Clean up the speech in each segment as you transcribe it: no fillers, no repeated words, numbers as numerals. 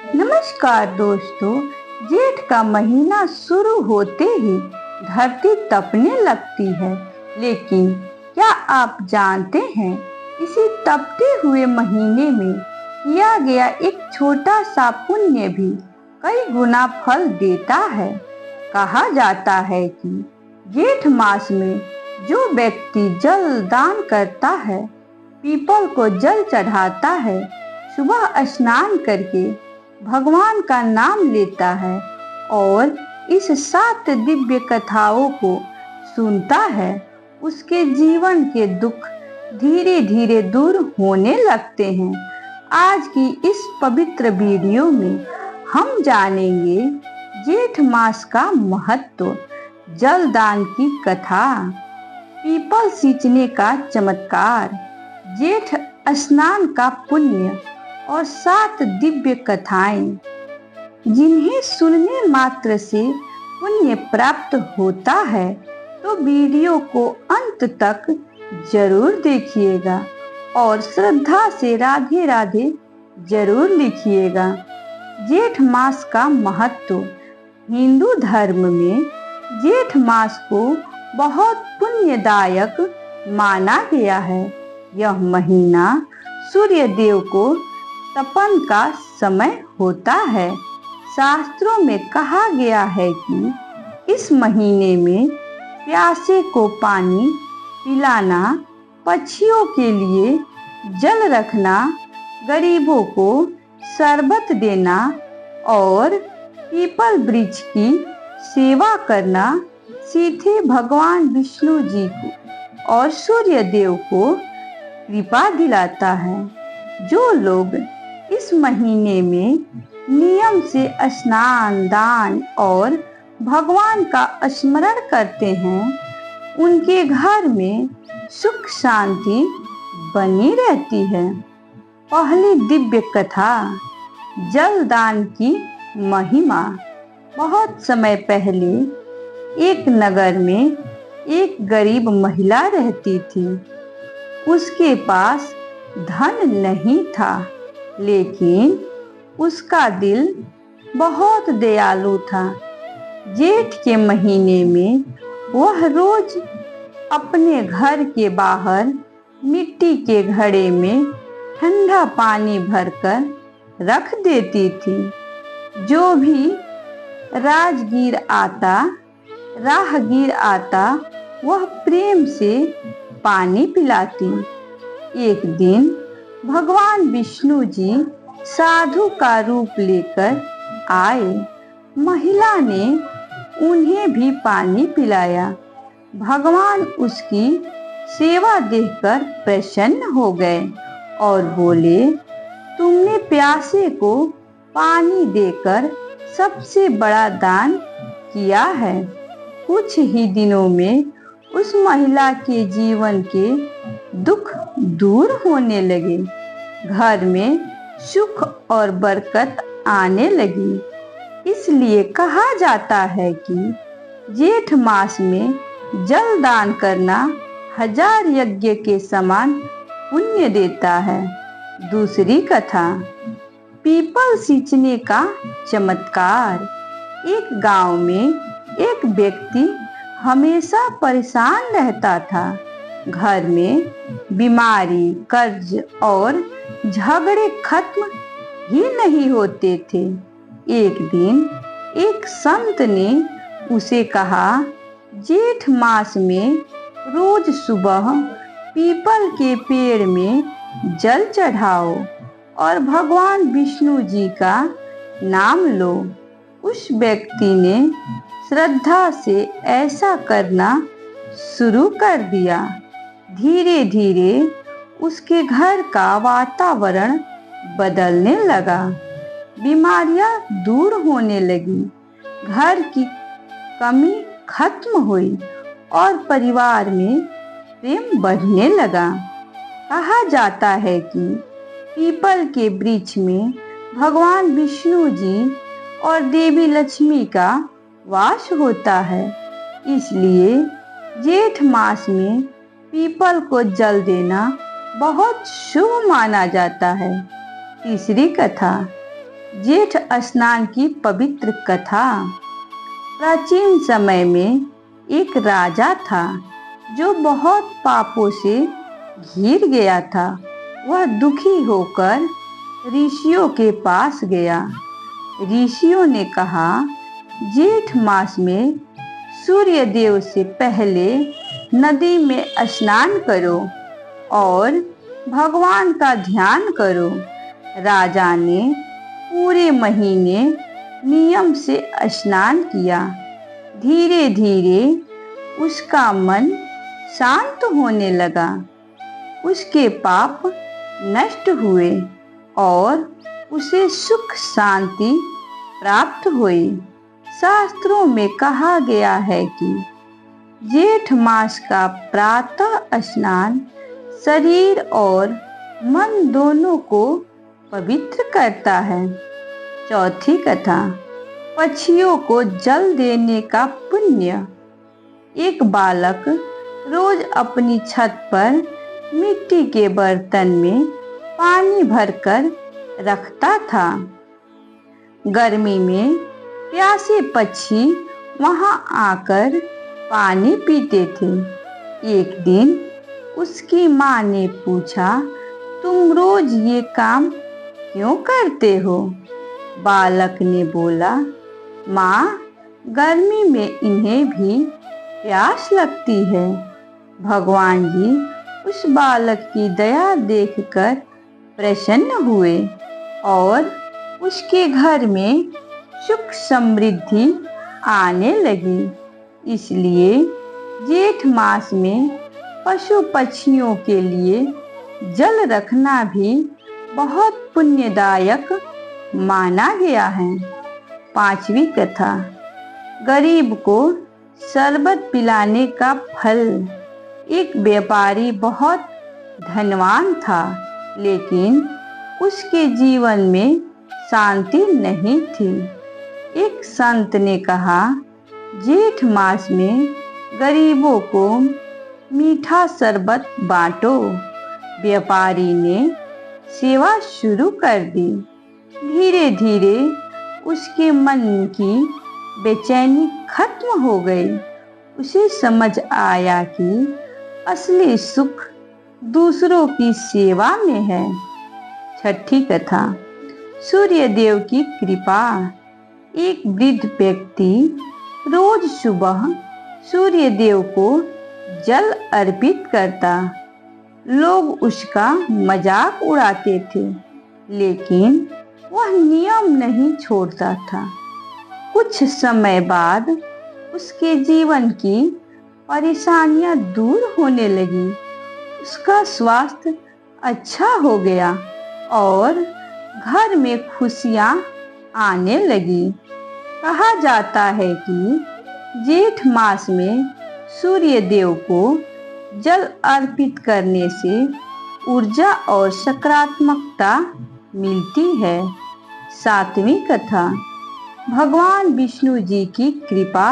नमस्कार दोस्तों। जेठ का महीना शुरू होते ही धरती तपने लगती है, लेकिन क्या आप जानते हैं इसी तपते हुए महीने में किया गया एक छोटा सा पुण्य भी कई गुना फल देता है। कहा जाता है कि जेठ मास में जो व्यक्ति जल दान करता है, पीपल को जल चढ़ाता है, सुबह स्नान करके भगवान का नाम लेता है और इस 7 दिव्य कथाओं को सुनता है, उसके जीवन के दुख धीरे धीरे दूर होने लगते हैं। आज की इस पवित्र वीडियो में हम जानेंगे जेठ मास का महत्व, जलदान की कथा, पीपल सींचने का चमत्कार, जेठ स्नान का पुण्य और 7 दिव्य कथाएं जिन्हें सुनने मात्र से पुण्य प्राप्त होता है। तो वीडियो को अंत तक जरूर देखिएगा और श्रद्धा से राधे राधे जरूर लिखिएगा। जेठ मास का महत्व। हिंदू धर्म में जेठ मास को बहुत पुण्यदायक माना गया है। यह महीना सूर्य देव को तपन का समय होता है। शास्त्रों में कहा गया है कि इस महीने में प्यासे को पानी पिलाना, पक्षियों के लिए जल रखना, गरीबों को शरबत देना और पीपल वृक्ष की सेवा करना सीधे भगवान विष्णु जी को और सूर्य देव को कृपा दिलाता है। जो लोग इस महीने में नियम से स्नान, दान और भगवान का स्मरण करते हैं, उनके घर में सुख शांति बनी रहती है। पहली दिव्य कथा, जलदान की महिमा। बहुत समय पहले एक नगर में एक गरीब महिला रहती थी। उसके पास धन नहीं था, लेकिन उसका दिल बहुत दयालु था। जेठ के महीने में वह रोज अपने घर के बाहर मिट्टी के घड़े में ठंडा पानी भरकर रख देती थी। जो भी राहगीर आता वह प्रेम से पानी पिलाती। एक दिन भगवान विष्णु जी साधु का रूप लेकर आए। महिला ने उन्हें भी पानी पिलाया। भगवान उसकी सेवा देखकर प्रसन्न हो गए और बोले, तुमने प्यासे को पानी देकर सबसे बड़ा दान किया है। कुछ ही दिनों में उस महिला के जीवन के दुख दूर होने लगे। घर में सुख और बरकत आने लगी। इसलिए कहा जाता है कि जेठ मास में जल दान करना 1000 यज्ञ के समान पुण्य देता है। दूसरी कथा, पीपल सींचने का चमत्कार। एक गांव में एक व्यक्ति हमेशा परेशान रहता था। घर में बीमारी, कर्ज और झगड़े खत्म ही नहीं होते थे। एक दिन एक संत ने उसे कहा, जेठ मास में रोज सुबह पीपल के पेड़ में जल चढ़ाओ और भगवान विष्णु जी का नाम लो। उस व्यक्ति ने श्रद्धा से ऐसा करना शुरू कर दिया। धीरे धीरे उसके घर का वातावरण बदलने लगा। बीमारियां दूर होने लगी, घर की कमी खत्म हुई और परिवार में प्रेम बढ़ने लगा। कहा जाता है कि पीपल के वृक्ष में भगवान विष्णु जी और देवी लक्ष्मी का वास होता है। इसलिए जेठ मास में पीपल को जल देना बहुत शुभ माना जाता है। तीसरी कथा, जेठ स्नान की पवित्र कथा। प्राचीन समय में एक राजा था जो बहुत पापों से घिर गया था। वह दुखी होकर ऋषियों के पास गया। ऋषियों ने कहा, जेठ मास में सूर्य देव से पहले नदी में स्नान करो और भगवान का ध्यान करो। राजा ने पूरे महीने नियम से स्नान किया। धीरे धीरे उसका मन शांत होने लगा। उसके पाप नष्ट हुए और उसे सुख शांति प्राप्त हुई। शास्त्रों में कहा गया है कि जेठ मास का प्रातः स्नान शरीर और मन दोनों को पवित्र करता है। चौथी कथा, पक्षियों को जल देने का पुण्य। एक बालक रोज अपनी छत पर मिट्टी के बर्तन में पानी भरकर रखता था। गर्मी में प्यासे पक्षी वहां आकर पानी पीते थे। एक दिन उसकी माँ ने पूछा, तुम रोज ये काम क्यों करते हो? बालक ने बोला, माँ, गर्मी में इन्हें भी प्यास लगती है। भगवान जी उस बालक की दया देखकर प्रसन्न हुए और उसके घर में सुख समृद्धि आने लगी। इसलिए जेठ मास में पशु पक्षियों के लिए जल रखना भी बहुत पुण्यदायक माना गया है। पांचवी कथा, गरीब को शरबत पिलाने का फल। एक व्यापारी बहुत धनवान था, लेकिन उसके जीवन में शांति नहीं थी। एक संत ने कहा, जेठ मास में गरीबों को मीठा शरबत बांटो। व्यापारी ने सेवा शुरू कर दी। धीरे धीरे उसके मन की बेचैनी खत्म हो गई। उसे समझ आया कि असली सुख दूसरों की सेवा में है। छठी कथा, सूर्य देव की कृपा। एक वृद्ध व्यक्ति रोज सुबह सूर्य देव को जल अर्पित करता। लोग उसका मजाक उड़ाते थे, लेकिन वह नियम नहीं छोड़ता था। कुछ समय बाद उसके जीवन की परेशानियां दूर होने लगी। उसका स्वास्थ्य अच्छा हो गया और घर में खुशियां आने लगी। कहा जाता है कि जेठ मास में सूर्य देव को जल अर्पित करने से ऊर्जा और सकारात्मकता मिलती है। सातवीं कथा, भगवान विष्णु जी की कृपा।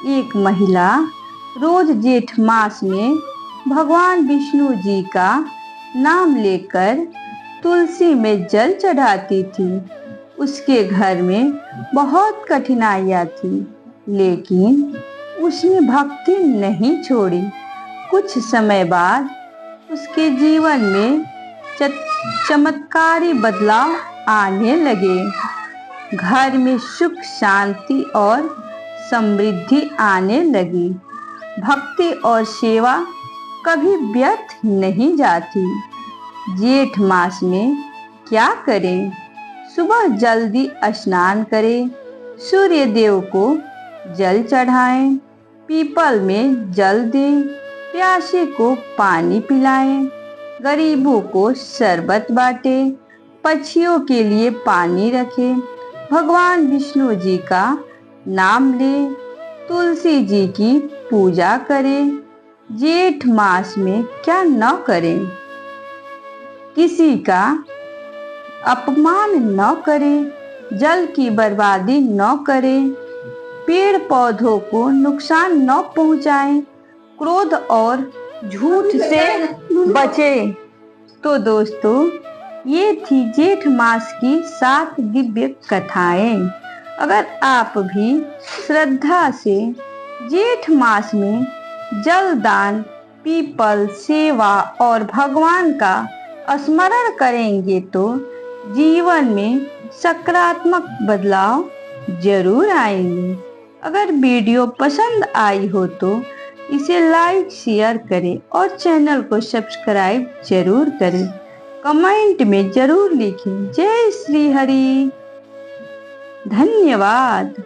एक महिला रोज जेठ मास में भगवान विष्णु जी का नाम लेकर तुलसी में जल चढ़ाती थी। उसके घर में बहुत कठिनाइयाँ थी, लेकिन उसने भक्ति नहीं छोड़ी। कुछ समय बाद उसके जीवन में चमत्कारी बदलाव आने लगे। घर में सुख शांति और समृद्धि आने लगी। भक्ति और सेवा कभी व्यर्थ नहीं जाती। जेठ मास में क्या करें? सुबह जल्दी स्नान करें, सूर्य देव को जल चढ़ाएं, पीपल में जल दें, प्यासे को पानी पिलाएं, गरीबों को शरबत बांटें, पक्षियों के लिए पानी रखें, भगवान विष्णु जी का नाम लें, तुलसी जी की पूजा करें। जेठ मास में क्या न करें? किसी का अपमान न करें, जल की बर्बादी न करें, पेड़ पौधों को नुकसान न पहुंचाएं, क्रोध और झूठ से बचें। तो दोस्तों, ये थी जेठ मास की 7 दिव्य कथाएं। अगर आप भी श्रद्धा से जेठ मास में जल दान, पीपल सेवा और भगवान का स्मरण करेंगे तो जीवन में सकारात्मक बदलाव जरूर आएंगे। अगर वीडियो पसंद आई हो तो इसे लाइक शेयर करें और चैनल को सब्सक्राइब जरूर करें। कमेंट में जरूर लिखें जय श्री हरि। धन्यवाद।